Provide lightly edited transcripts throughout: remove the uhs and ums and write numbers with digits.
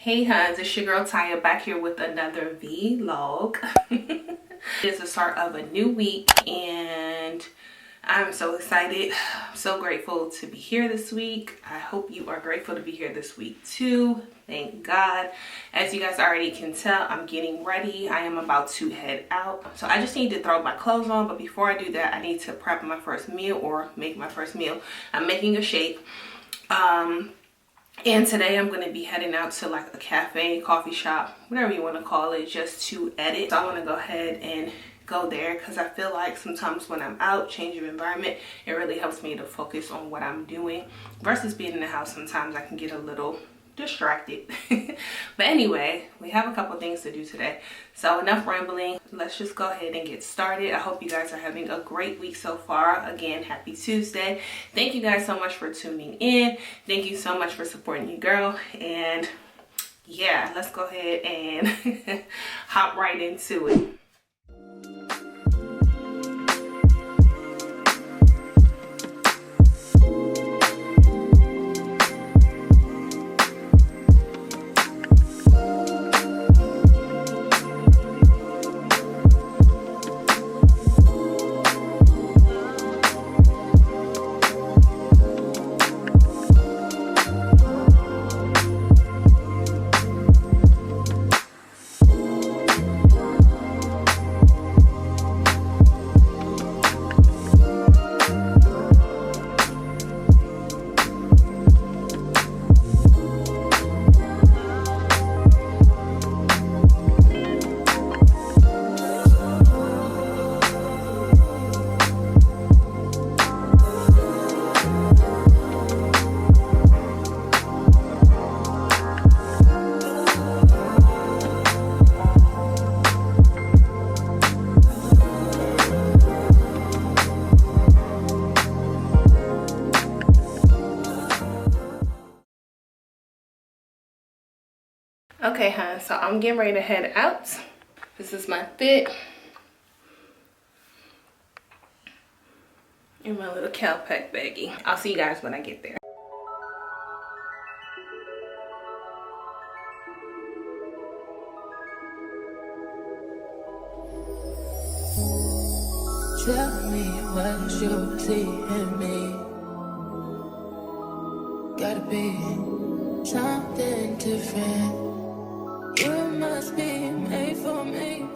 Hey huns, it's your girl Taya back here with another vlog. It's the start of a new week and I'm so excited. I'm so grateful to be here this week. I hope you are grateful to be here this week too. Thank God. As you guys already can tell, I'm getting ready. I am about to head out. So I just need to throw my clothes on, but before I do that, I need to prep my first meal or make my first meal. I'm making a shake. And today I'm going to be heading out to like a cafe, coffee shop, whatever you want to call it, just to edit. So I want to go ahead and go there because I feel like sometimes when I'm out, change of environment, it really helps me to focus on what I'm doing versus being in the house. Sometimes I can get a little distracted. But anyway, we have a couple things to do today, so enough rambling. Let's just go ahead and get started. I hope you guys are having a great week so far. Again, happy Tuesday. Thank you guys so much for tuning in. Thank you so much for supporting your girl, and yeah, let's go ahead and hop right into it. Okay, hon, so I'm getting ready to head out. This is my fit. And my little Calpac baggie. I'll see you guys when I get there. Tell me what you see in me. Gotta be something different. You must be made for me.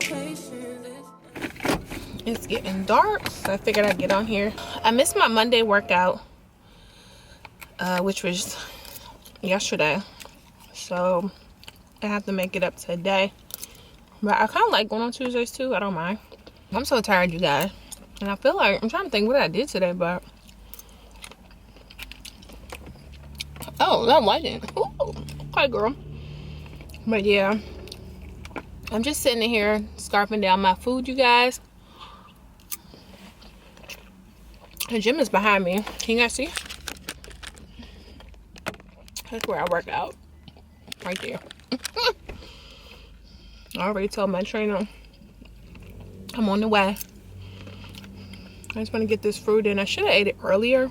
It's getting dark, so I figured I'd get on here. I missed my Monday workout, which was yesterday, so I have to make it up today. But I kind of like going on Tuesdays too. I don't mind. I'm so tired, you guys, and I feel like I'm trying to think what I did today, but oh, that lighting. Ooh, hi girl. But yeah, I'm just sitting in here scarfing down my food, you guys. The gym is behind me. Can you guys see? That's where I work out. Right there. I already told my trainer I'm on the way. I just want to get this fruit in. I should have ate it earlier,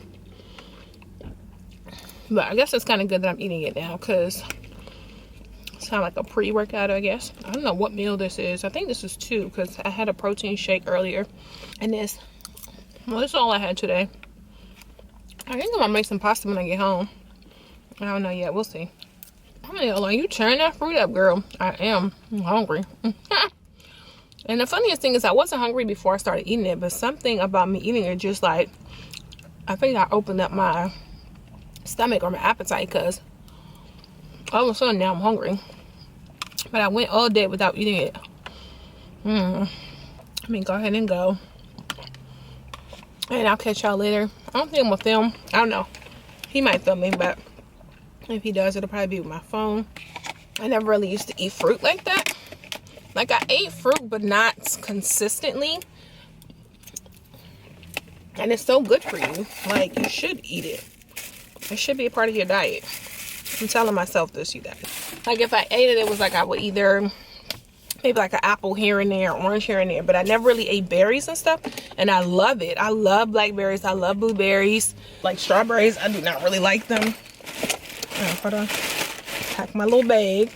but I guess it's kind of good that I'm eating it now because it's kind of like a pre-workout, I guess. I don't know what meal this is. I think this is 2 because I had a protein shake earlier, and this is all I had today. I think I'm gonna make some pasta when I get home. I don't know yet. We'll see. Are you tearing that fruit up, girl? I am. I'm hungry. And the funniest thing is I wasn't hungry before I started eating it, but something about me eating it just like, I think I opened up my stomach or my appetite because all of a sudden now I'm hungry. But I went all day without eating it. Let me go ahead and go. And I'll catch y'all later. I don't think I'm gonna film. I don't know. He might film me, but if he does, it'll probably be with my phone. I never really used to eat fruit like that. Like, I ate fruit, but not consistently. And it's so good for you. Like, you should eat it. It should be a part of your diet. I'm telling myself this, you guys. Like, if I ate it, it was like I would either maybe like an apple here and there, orange here and there, but I never really ate berries and stuff, and I love it. I love blackberries. I love blueberries. Like strawberries, I do not really like them. Oh, hold on. pack my little bag.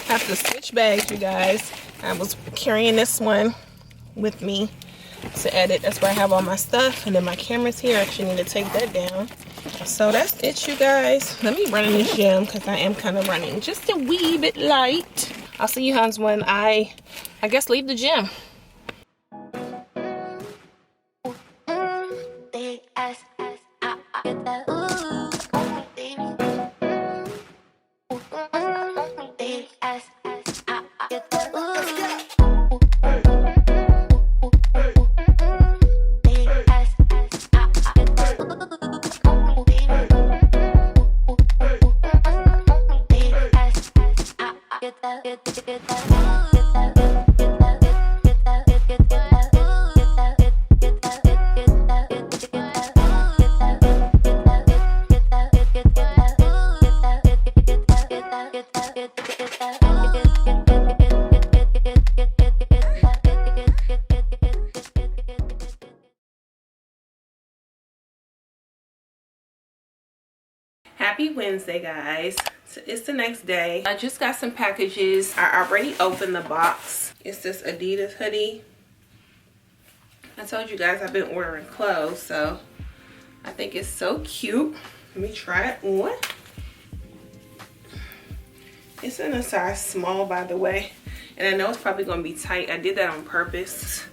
Have to switch bags, you guys. I was carrying this one with me to edit. That's where I have all my stuff, and then my camera's here. I actually need to take that down. So that's it, you guys. Let me run in this gym because I am kind of running just a wee bit light. I'll see you huns when I guess leave the gym. Happy Wednesday, guys. So it's the next day. I just got some packages. I already opened the box. It's this Adidas hoodie. I told you guys I've been ordering clothes, so I think it's so cute. Let me try it on. It's in a size small, by the way, and I know it's probably going to be tight. I did that on purpose.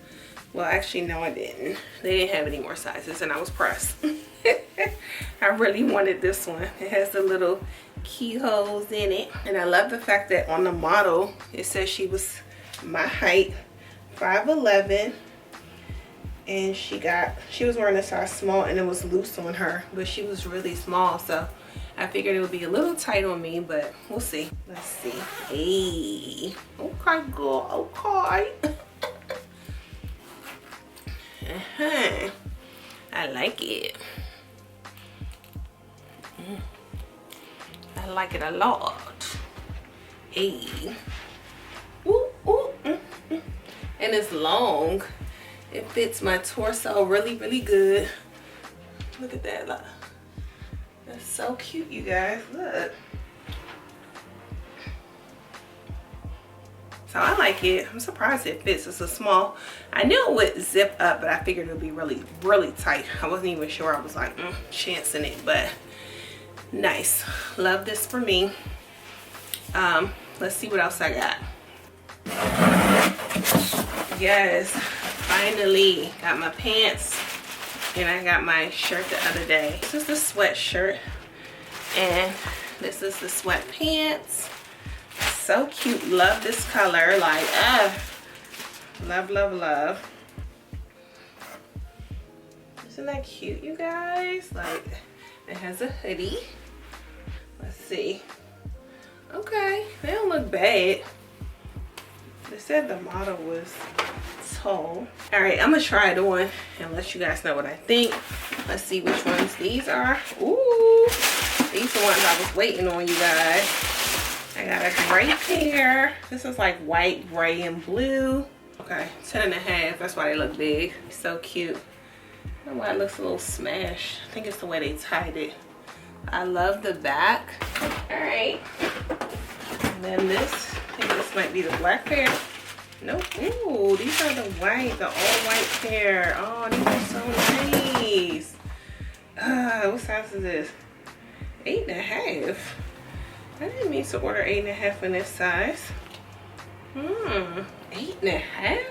Well, actually, no, I didn't. They didn't have any more sizes, and I was pressed. I really wanted this one. It has the little keyholes in it, and I love the fact that on the model it says she was my height, 5'11", and she was wearing a size small, and it was loose on her, but she was really small, so I figured it would be a little tight on me, but we'll see. Let's see. Hey, okay, girl, okay. I like it. I like it a lot. Hey. Ooh, ooh, and it's long. It fits my torso really, really good. Look at that. Look. That's so cute, you guys. Look. So I like it. I'm surprised it fits. It's a small. I knew it would zip up, but I figured it would be really, really tight. I wasn't even sure. I was like, chancing it, but nice. Love this for me. Let's see what else I got. Yes, finally got my pants, and I got my shirt the other day. This is the sweatshirt, and this is the sweatpants. So cute. Love this color. Like, love, love, love. Isn't that cute, you guys? Like, it has a hoodie. Let's see. Okay, they don't look bad. They said the model was tall. All right, I'm gonna try it on and let you guys know what I think. Let's see which ones these are. Ooh, these are the ones I was waiting on, you guys. I got a gray pair. This is like white, gray, and blue. Okay, 10.5. That's why they look big. So cute. I don't know why it looks a little smashed. I think it's the way they tied it. I love the back. All right. And then this, I think this might be the black pair. Nope. Ooh, these are the all white pair. Oh, these are so nice. What size is this? 8.5. I didn't mean to order 8.5 in this size. 8.5?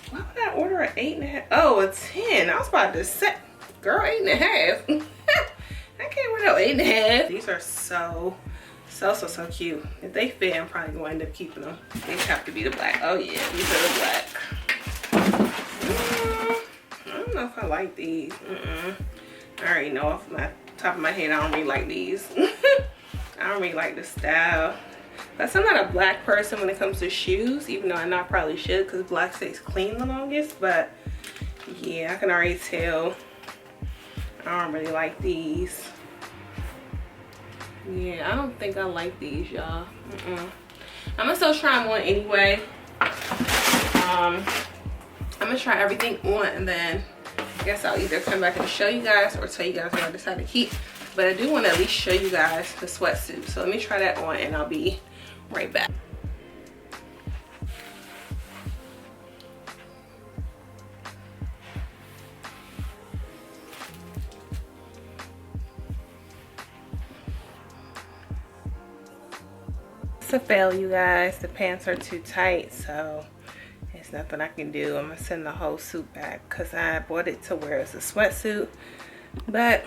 Why would I order an 8.5? Oh, a 10. I was about to say, girl, 8.5. I can't wear no 8.5. These are so cute. If they fit, I'm probably going to end up keeping them. These have to be the black. Oh yeah, these are the black. I don't know if I like these. I already know off my top of my head I don't really like these. I don't really like the style. Plus, I'm not a black person when it comes to shoes, even though I know I probably should because black stays clean the longest. But yeah, I can already tell I don't really like these. Yeah, I don't think I like these, y'all. I'm gonna still try them on anyway. I'm gonna try everything on, and then I guess I'll either come back and show you guys or tell you guys what I decided to keep. But I do want to at least show you guys the sweatsuit. So let me try that on and I'll be right back. It's a fail, you guys. The pants are too tight, so there's nothing I can do. I'm gonna send the whole suit back because I bought it to wear as a sweatsuit, but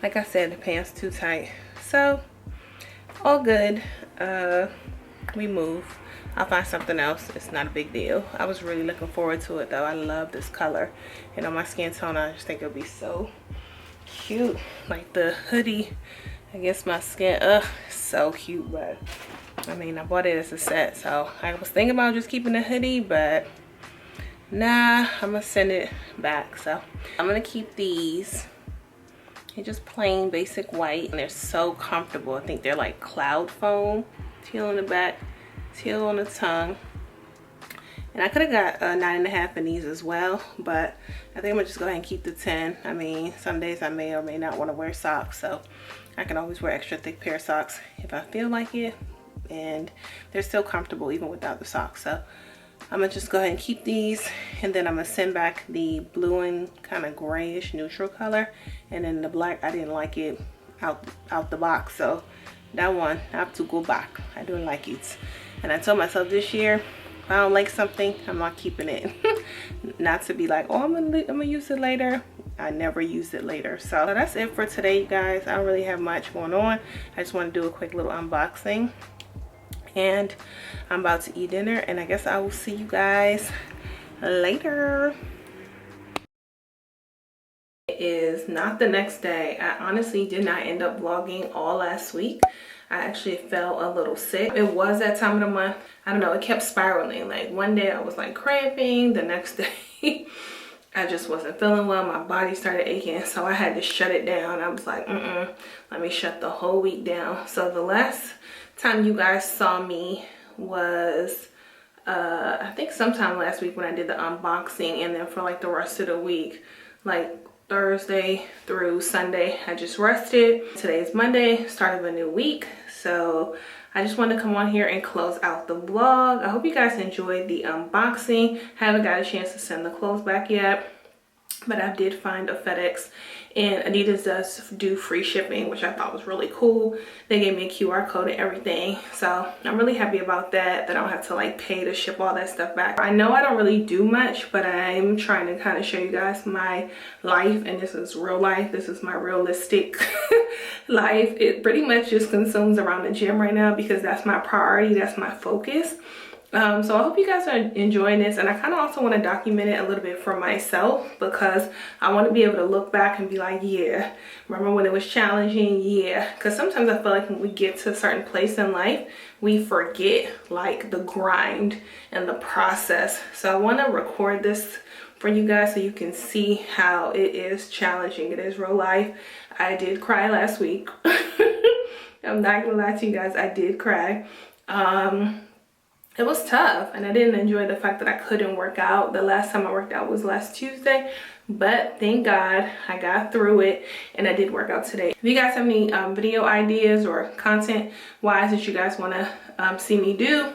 like I said, the pants too tight. So all good. We move. I'll find something else. It's not a big deal. I was really looking forward to it though. I love this color, and on my skin tone I just think it'll be so cute. Like the hoodie against my skin, so cute. But I mean, I bought it as a set, so I was thinking about just keeping the hoodie, but nah, I'm gonna send it back. So I'm gonna keep these. They're just plain basic white, and they're so comfortable. I think they're like cloud foam. Teal on the back, teal on the tongue. And I could have got a 9.5 in these as well, but I think I'm gonna just go ahead and keep the 10. I mean, some days I may or may not want to wear socks, so I can always wear extra thick pair of socks if I feel like it. And they're still comfortable even without the socks. So I'm gonna just go ahead and keep these, and then I'm gonna send back the blue and kind of grayish neutral color, and then the black, I didn't like it out the box, so that one I have to go back. I don't like it, and I told myself this year, if I don't like something, I'm not keeping it. Not to be like, oh, I'm gonna use it later. I never use it later. So that's it for today, you guys. I don't really have much going on. I just want to do a quick little unboxing, and I'm about to eat dinner, and I guess I will see you guys later. It is not the next day. I honestly did not end up vlogging all last week. I actually felt a little sick. It was that time of the month. I don't know, it kept spiraling. Like one day I was like cramping, the next day I just wasn't feeling well. My body started aching, so I had to shut it down. I was like, let me shut the whole week down. So the last time you guys saw me was I think sometime last week when I did the unboxing, and then for like the rest of the week, like Thursday through Sunday, I just rested. Today is Monday, start of a new week, so I just wanted to come on here and close out the vlog. I hope you guys enjoyed the unboxing. Haven't got a chance to send the clothes back yet, but I did find a FedEx, and Adidas does do free shipping, which I thought was really cool. They gave me a QR code and everything, so I'm really happy about that, that I don't have to like pay to ship all that stuff back. I know I don't really do much, but I'm trying to kind of show you guys my life, and this is real life. This is my realistic life. It pretty much just consumes around the gym right now because that's my priority, that's my focus. So I hope you guys are enjoying this, and I kind of also want to document it a little bit for myself, because I want to be able to look back and be like, yeah, remember when it was challenging? Yeah, because sometimes I feel like when we get to a certain place in life, we forget like the grind and the process. So I want to record this for you guys so you can see how it is challenging. It is real life. I did cry last week. I'm not gonna lie to you guys, I did cry. It was tough, and I didn't enjoy the fact that I couldn't work out. The last time I worked out was last Tuesday, but thank God I got through it, and I did work out today. If you guys have any video ideas or content wise that you guys want to see me do,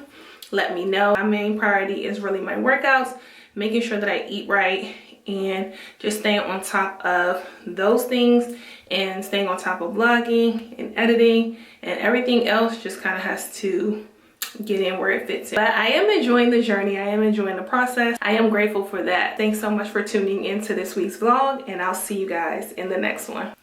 let me know. My main priority is really my workouts, making sure that I eat right, and just staying on top of those things, and staying on top of vlogging and editing, and everything else just kind of has to get in where it fits in. But I am enjoying the journey. I am enjoying the process. I am grateful for that. Thanks so much for tuning into this week's vlog, and I'll see you guys in the next one.